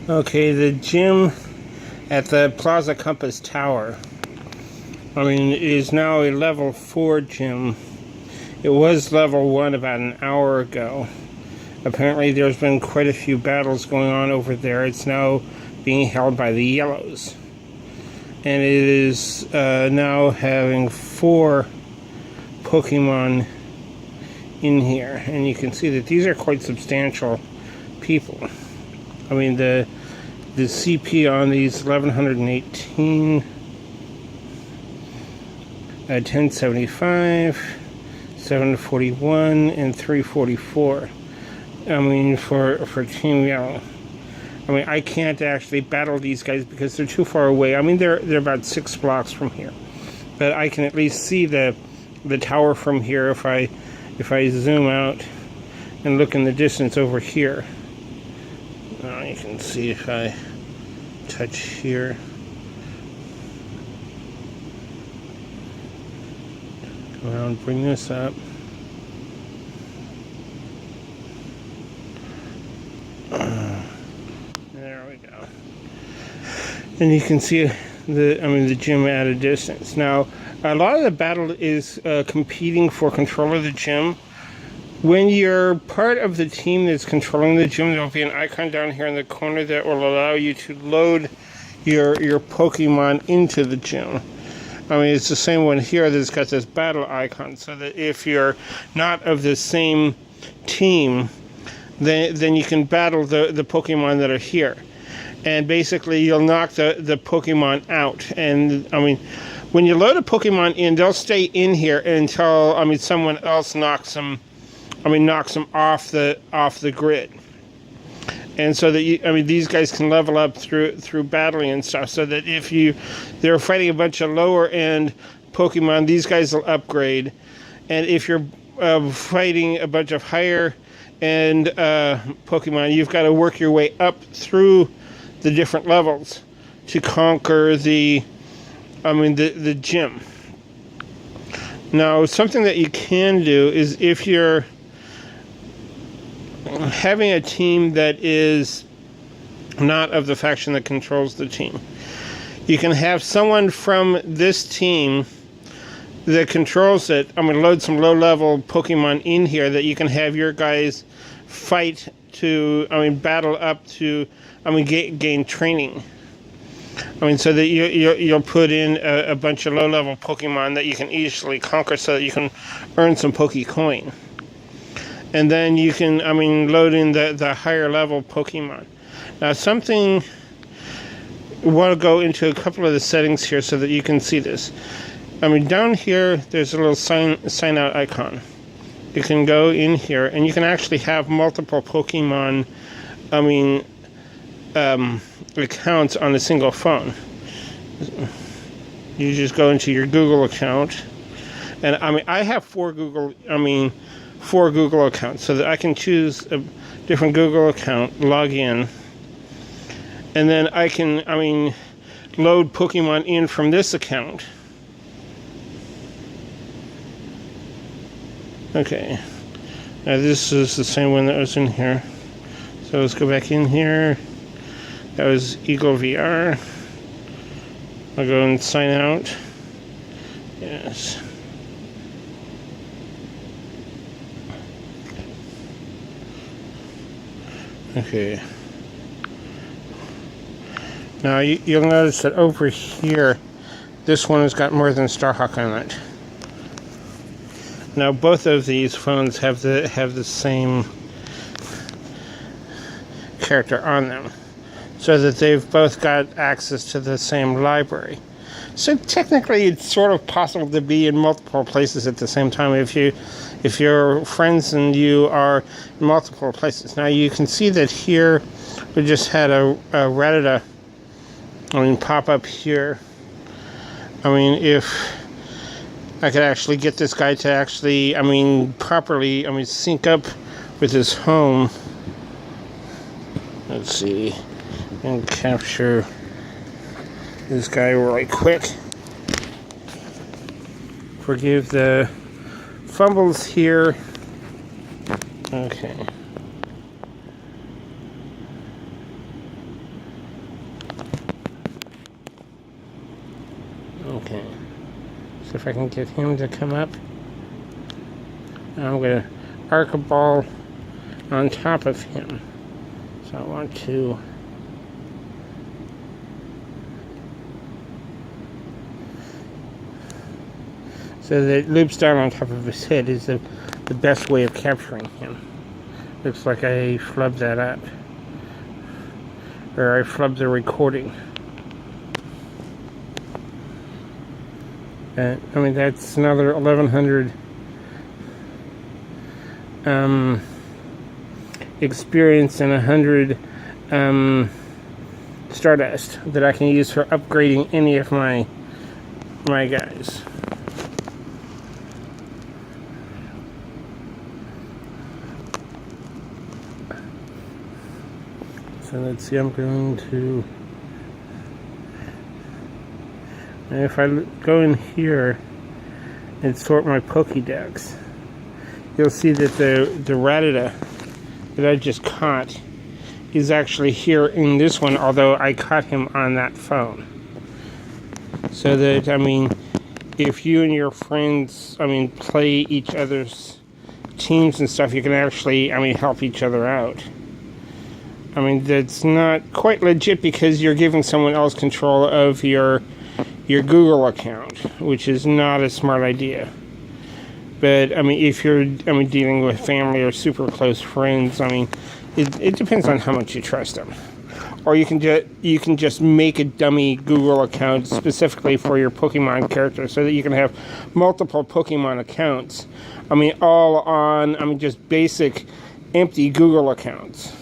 Okay, the gym at the Plaza Compass Tower, is now a level 4 gym. It was level 1 about an hour ago. Apparently there's been quite a few battles going on over there. It's now being held by the Yellows. And it is now having 4 Pokemon in here. And you can see that these are quite substantial people. The CP on these 1118, 1075, 741, and 344. For Team Yellow. I can't actually battle these guys because they're too far away. They're about 6 blocks from here, but I can at least see the tower from here if I zoom out and look in the distance over here. You can see if I touch here. Go around, bring this up. There we go. And you can see the gym at a distance. Now, a lot of the battle is competing for control of the gym. When you're part of the team that's controlling the gym, there'll be an icon down here in the corner that will allow you to load your Pokemon into the gym. It's the same one here that's got this battle icon, so that if you're not of the same team, then you can battle the Pokemon that are here. And basically you'll knock the Pokemon out. And when you load a Pokemon in, they'll stay in here until someone else knocks them off the grid. And so that these guys can level up through battling and stuff, so that if they're fighting a bunch of lower end Pokemon, these guys will upgrade. And if you're fighting a bunch of higher end Pokemon, you've got to work your way up through the different levels to conquer the gym. Now, something that you can do is, if you're having a team that is not of the faction that controls the team, you can have someone from this team that controls it, load some low-level Pokemon in here that you can have your guys fight to, battle up to, gain training. So that you'll put in a bunch of low-level Pokemon that you can easily conquer, so that you can earn some Pokecoin. And then you can, load in the higher-level Pokemon. Now, we want to go into a couple of the settings here so that you can see this. Down here, there's a little sign out icon. You can go in here, and you can actually have multiple Pokemon, accounts on a single phone. You just go into your Google account, and I have 4 Google accounts, so that I can choose a different Google account, log in, and then I can, load Pokemon in from this account. Okay, now this is the same one that was in here. So let's go back in here. That was Eagle VR. I'll go and sign out. Yes. Okay. Now you'll notice that over here, this one has got more than Starhawk on it. Now both of these phones have the same character on them, so that they've both got access to the same library. So technically, it's sort of possible to be in multiple places at the same time if your friends and you are in multiple places. Now you can see that here we just had a Rattata pop up here. If I could actually get this guy to actually, properly, sync up with his home. Let's see, and capture this guy right quick. Forgive the fumbles here. Okay. See if I can get him to come up. I'm going to arc a ball on top of him. So I want to so that it loops down on top of his head is the best way of capturing him. Looks like I flubbed that up. Or I flubbed the recording. I mean, that's another 1100 experience and 100 Stardust that I can use for upgrading any of my guys. So let's see, I'm going to, if I go in here and sort my Pokédex, you'll see that the Rattata that I just caught is actually here in this one, although I caught him on that phone. So that, I mean, if you and your friends, I mean, play each other's teams and stuff, you can actually, I mean, help each other out. I mean, that's not quite legit because you're giving someone else control of your Google account, which is not a smart idea. But, I mean, if you're, dealing with family or super close friends, I mean, it depends on how much you trust them. Or you can just make a dummy Google account specifically for your Pokemon character so that you can have multiple Pokemon accounts. I mean, all on, just basic empty Google accounts.